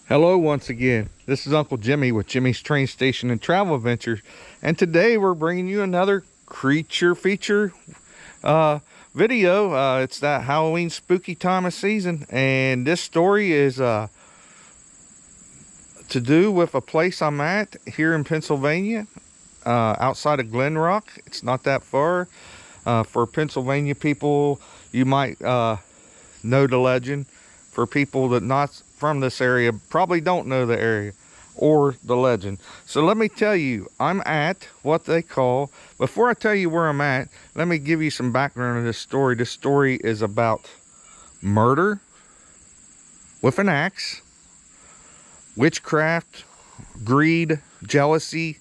Hello once again, this is Uncle Jimmy with Jimmy's Train Station and Travel Adventures, and today we're bringing you another creature feature video. It's that Halloween spooky time of season, and this story is to do with a place I'm at here in Pennsylvania, outside of Glen Rock. It's not that far. For Pennsylvania people, you might know the legend. For people that not from this area, probably don't know the area or the legend. So let me tell you, I'm at what they call, before I tell you where I'm at, let me give you some background of this story. This story is about murder with an axe, witchcraft, greed, jealousy,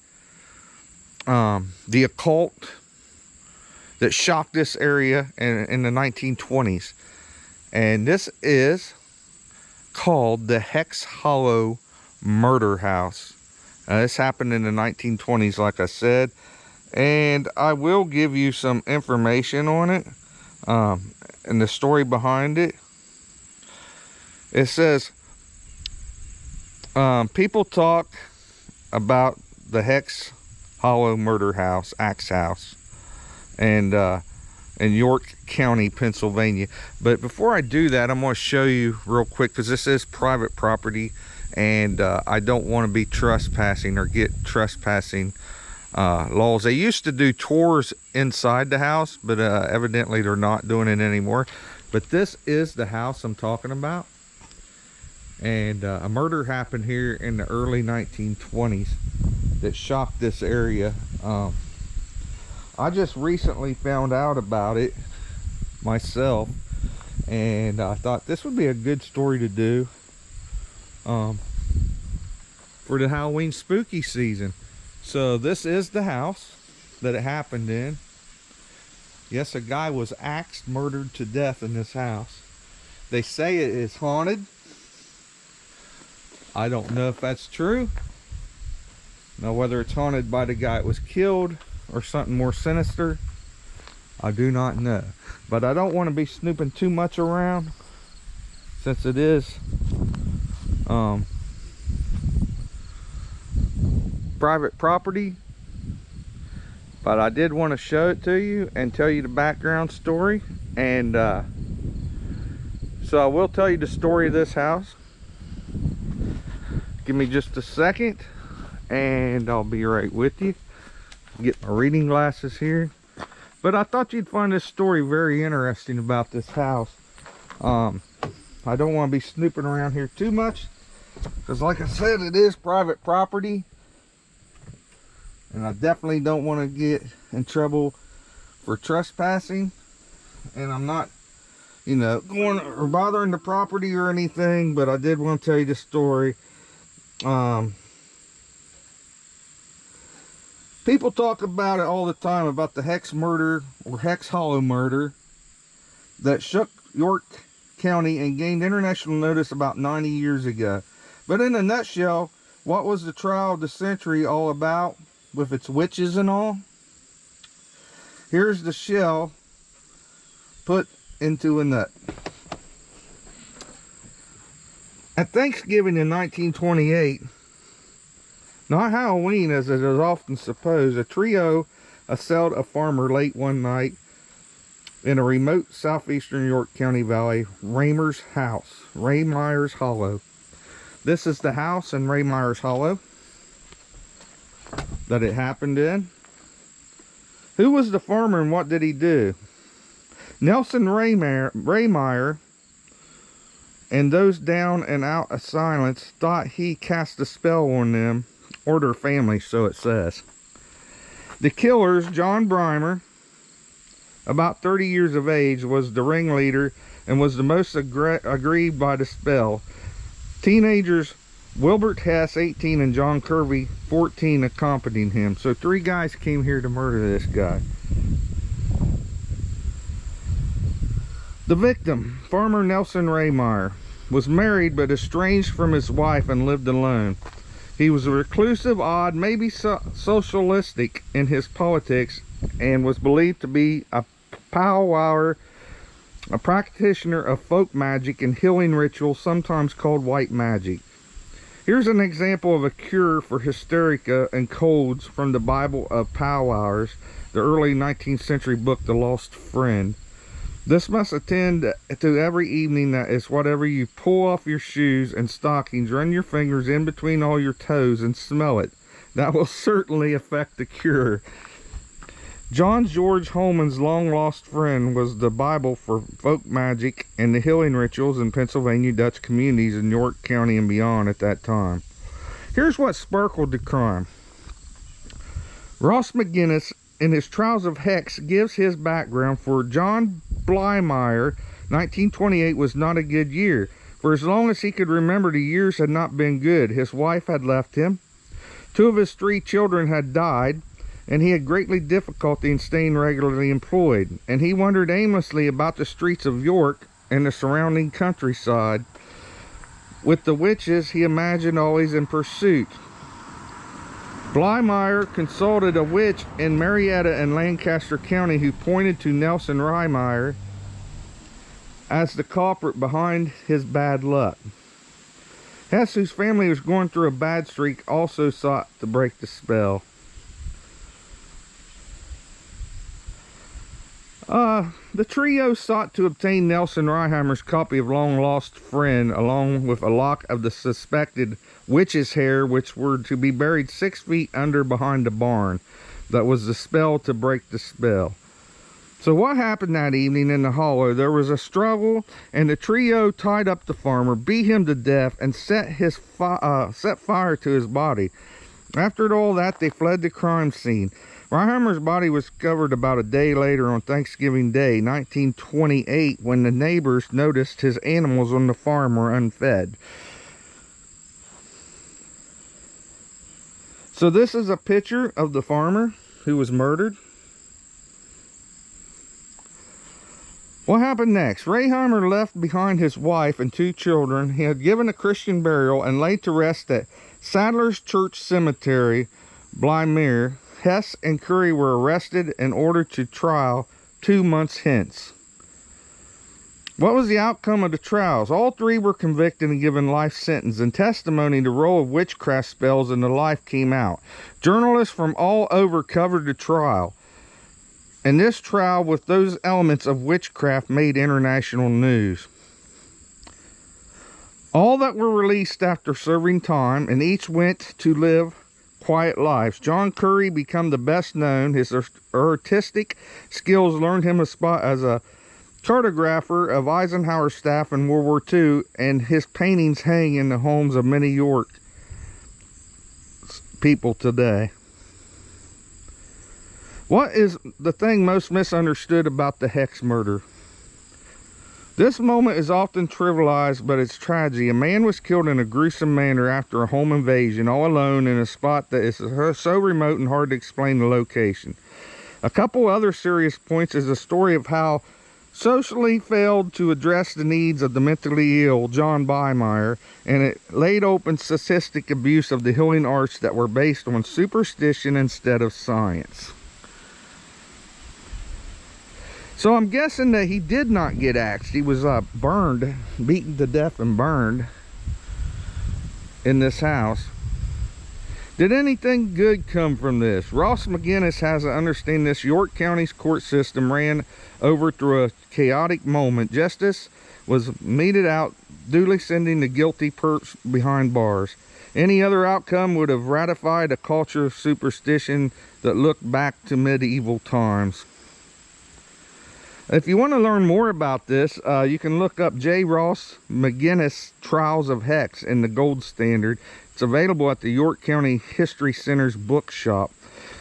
the occult that shocked this area in the 1920s. And this is called the Hex Hollow Murder House. This happened in the 1920s, like I said, and I will give you some information on it and the story behind it. It says people talk about the Hex Hollow Murder House, Axe House, and in York County, Pennsylvania. But before I do that, I'm going to show you real quick, because this is private property, and I don't want to be trespassing or get trespassing laws. They used to do tours inside the house, but evidently they're not doing it anymore. But this is the house I'm talking about, and a murder happened here in the early 1920s that shocked this area. I just recently found out about it myself, and I thought this would be a good story to do for the Halloween spooky season. So this is the house that it happened in. Yes, a guy was axed, murdered to death in this house. They say it is haunted. I don't know if that's true. Now, whether it's haunted by the guy that was killed or something more sinister, I do not know. But I don't want to be snooping too much around, since it is private property. But I did want to show it to you and tell you the background story. And so I will tell you the story of this house. Give me just a second and I'll be right with you. Get my reading glasses here. But I thought you'd find this story very interesting about this house. I don't want to be snooping around here too much, because like I said, it is private property, and I definitely don't want to get in trouble for trespassing. And I'm not, you know, going or bothering the property or anything, but I did want to tell you the story. People talk about it all the time, about the Hex murder or Hex Hollow murder that shook York County and gained international notice about 90 years ago. But in a nutshell, what was the trial of the century all about, with its witches and all? Here's the shell put into a nut. At Thanksgiving in 1928, not Halloween as it is often supposed, a trio assailed a farmer late one night in a remote southeastern York County valley, Raymer's house, Raymeyer's Hollow. This is the house in Raymeyer's Hollow that it happened in. Who was the farmer and what did he do? Nelson Raymeyer and those down and out of silence thought he cast a spell on them, or their family, so it says. The killers, John Brymer, about 30 years of age, was the ringleader and was the most aggrieved by the spell. Teenagers Wilbert Hess, 18, and John Kirby, 14, accompanied him. So 3 guys came here to murder this guy. The victim, Farmer Nelson Rehmeyer, was married but estranged from his wife and lived alone. He was a reclusive, odd, maybe socialistic in his politics, and was believed to be a powwower, a practitioner of folk magic and healing rituals, sometimes called white magic. Here's an example of a cure for hysteria and colds from the Bible of Powwowers, the early 19th century book, The Lost Friend. This must attend to every evening. That is, whatever you pull off your shoes and stockings, run your fingers in between all your toes and smell it. That will certainly affect the cure. John George Holman's long lost friend was the Bible for folk magic and the healing rituals in Pennsylvania Dutch communities in York County and beyond at that time. Here's what sparkled the crime. Ross McGinnis, in his Trials of Hex, gives his background. For John Blymeyer, 1928 was not a good year. For as long as he could remember, the years had not been good. His wife had left him. 2 of his 3 children had died, and he had greatly difficulty in staying regularly employed. And he wandered aimlessly about the streets of York and the surrounding countryside, with the witches he imagined always in pursuit. Blymeyer consulted a witch in Marietta and Lancaster County who pointed to Nelson Rehmeyer as the culprit behind his bad luck. Hess, whose family was going through a bad streak, also sought to break the spell. The trio sought to obtain Nelson Rehmeyer's copy of Long Lost Friend, along with a lock of the suspected witch's hair, which were to be buried 6 feet under behind the barn. That was the spell to break the spell. So what happened that evening in the hollow? There was a struggle, and the trio tied up the farmer, beat him to death, and set fire to his body. After all that, they fled the crime scene. Rehmeyer's body was discovered about a day later on Thanksgiving Day, 1928, when the neighbors noticed his animals on the farm were unfed. So this is a picture of the farmer who was murdered. What happened next? Rehmeyer left behind his wife and 2 children. He had given a Christian burial and laid to rest at Sadler's Church Cemetery, Blymer. Hess and Curry were arrested and ordered to trial 2 months hence. What was the outcome of the trials? All 3 were convicted and given life sentence. In testimony, the role of witchcraft spells in the life came out. Journalists from all over covered the trial. And this trial with those elements of witchcraft made international news. All that were released after serving time, and each went to live quiet lives. John Curry became the best known. His artistic skills learned him a spot as a cartographer of Eisenhower's staff in World War II, and his paintings hang in the homes of many York people today. What is the thing most misunderstood about the Hex murder? This moment is often trivialized, but it's tragedy. A man was killed in a gruesome manner after a home invasion, all alone in a spot that is so remote and hard to explain the location. A couple other serious points is the story of how socially failed to address the needs of the mentally ill, John Blymeyer, and it laid open sadistic abuse of the healing arts that were based on superstition instead of science. So I'm guessing that he did not get axed. He was burned, beaten to death and burned in this house. Did anything good come from this? Ross McGinnis has to understand this. York County's court system ran over through a chaotic moment. Justice was meted out, duly sending the guilty perps behind bars. Any other outcome would have ratified a culture of superstition that looked back to medieval times. If you want to learn more about this, you can look up J. Ross McGinnis Trials of Hex in the Gold Standard. It's available at the York County History Center's bookshop.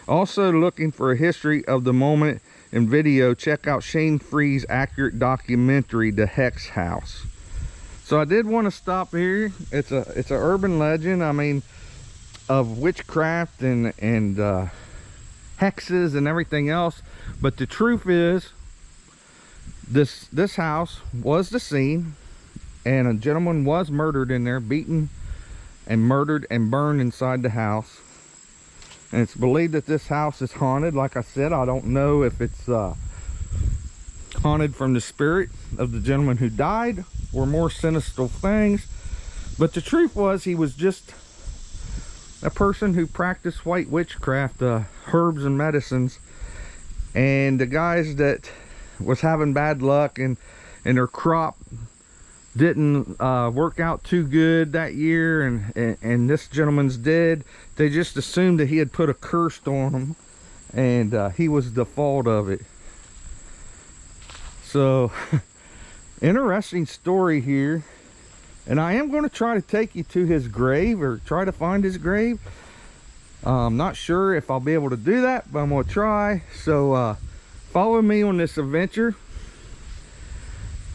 Also looking for a history of the moment and video, check out Shane Free's accurate documentary, The Hex House. So I did want to stop here. It's an urban legend, I mean, of witchcraft and hexes and everything else. But the truth is, this house was the scene, and a gentleman was murdered in there, beaten and murdered and burned inside the house. And it's believed that this house is haunted. Like I said, I don't know if it's haunted from the spirit of the gentleman who died or more sinister things. But the truth was, he was just a person who practiced white witchcraft, herbs and medicines. And the guys that was having bad luck and their crop didn't work out too good that year, and this gentleman's dead, they just assumed that he had put a curse on him, and he was the fault of it. So interesting story here, and I am going to try to take you to his grave, or try to find his grave. I'm not sure if I'll be able to do that, but I'm going to try. So follow me on this adventure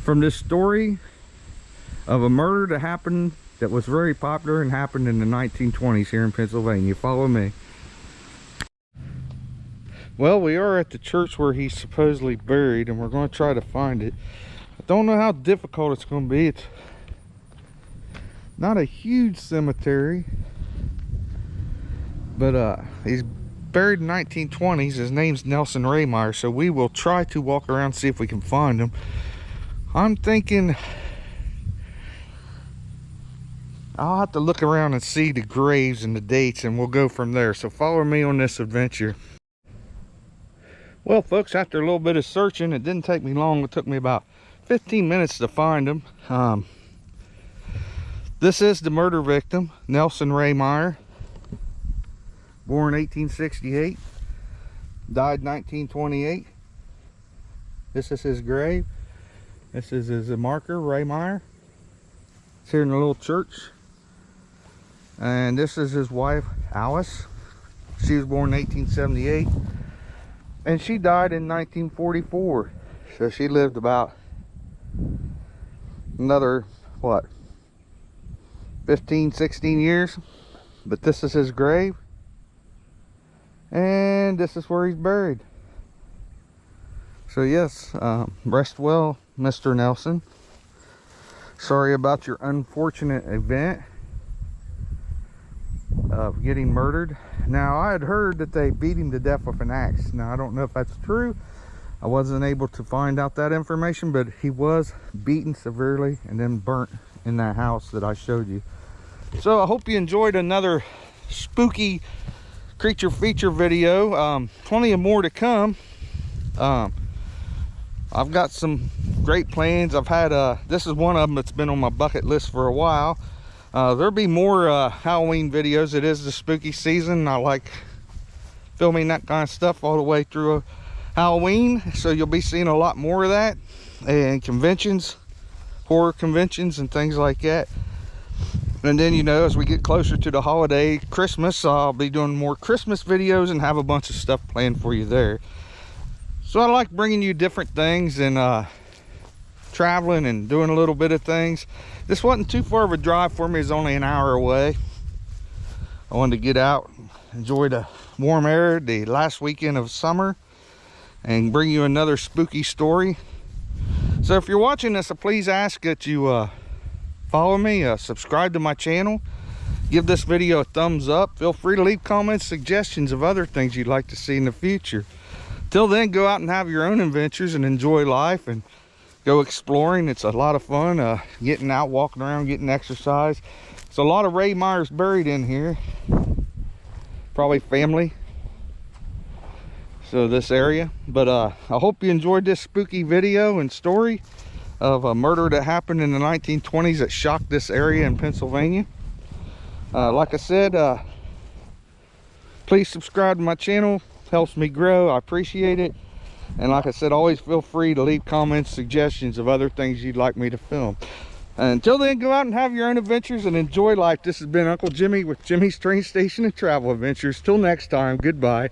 from this story of a murder that happened, that was very popular and happened in the 1920s here in Pennsylvania. Follow me. Well, we are at the church where he's supposedly buried, and we're going to try to find it. I don't know how difficult it's going to be. It's not a huge cemetery, but he's buried in the 1920s. His name's Nelson Rehmeyer, so we will try to walk around and see if we can find him. I'm thinking I'll have to look around and see the graves and the dates, and we'll go from there. So follow me on this adventure. Well, folks, after a little bit of searching, it didn't take me long. It took me about 15 minutes to find him. This is the murder victim, Nelson Rehmeyer, born 1868, died 1928. This is his grave. This is his marker, Rehmeyer. It's here in the little church. And this is his wife, Alice. She was born in 1878, and she died in 1944. So she lived about another, what, 15, 16 years. But this is his grave, and this is where he's buried. So yes, rest well, Mr. Nelson. Sorry about your unfortunate event of getting murdered. Now, I had heard that they beat him to death with an axe. Now, I don't know if that's true. I wasn't able to find out that information, but he was beaten severely and then burnt in that house that I showed you. So I hope you enjoyed another spooky creature feature video. Plenty of more to come. I've got some great plans. I've had this is one of them that's been on my bucket list for a while. There'll be more Halloween videos. It is the spooky season. I like filming that kind of stuff all the way through Halloween, so you'll be seeing a lot more of that, and conventions, horror conventions and things like that. And then, you know, as we get closer to the holiday, Christmas, I'll be doing more Christmas videos and have a bunch of stuff planned for you there. So I like bringing you different things and traveling and doing a little bit of things. This wasn't too far of a drive for me. It's only an hour away. I wanted to get out, enjoy the warm air, the last weekend of summer, and bring you another spooky story. So if you're watching this, please ask that you follow me, subscribe to my channel, give this video a thumbs up. Feel free to leave comments, suggestions of other things you'd like to see in the future. Till then, go out and have your own adventures and enjoy life and go exploring. It's a lot of fun, getting out, walking around, getting exercise. There's a lot of Rehmeyers buried in here, probably family, so this area. But I hope you enjoyed this spooky video and story of a murder that happened in the 1920s that shocked this area in Pennsylvania. Like I said, please subscribe to my channel. Helps me grow. I appreciate it. And like I said, always feel free to leave comments, suggestions of other things you'd like me to film. Until then, go out and have your own adventures and enjoy life. This has been Uncle Jimmy with Jimmy's Train Station and Travel Adventures. Till next time, goodbye.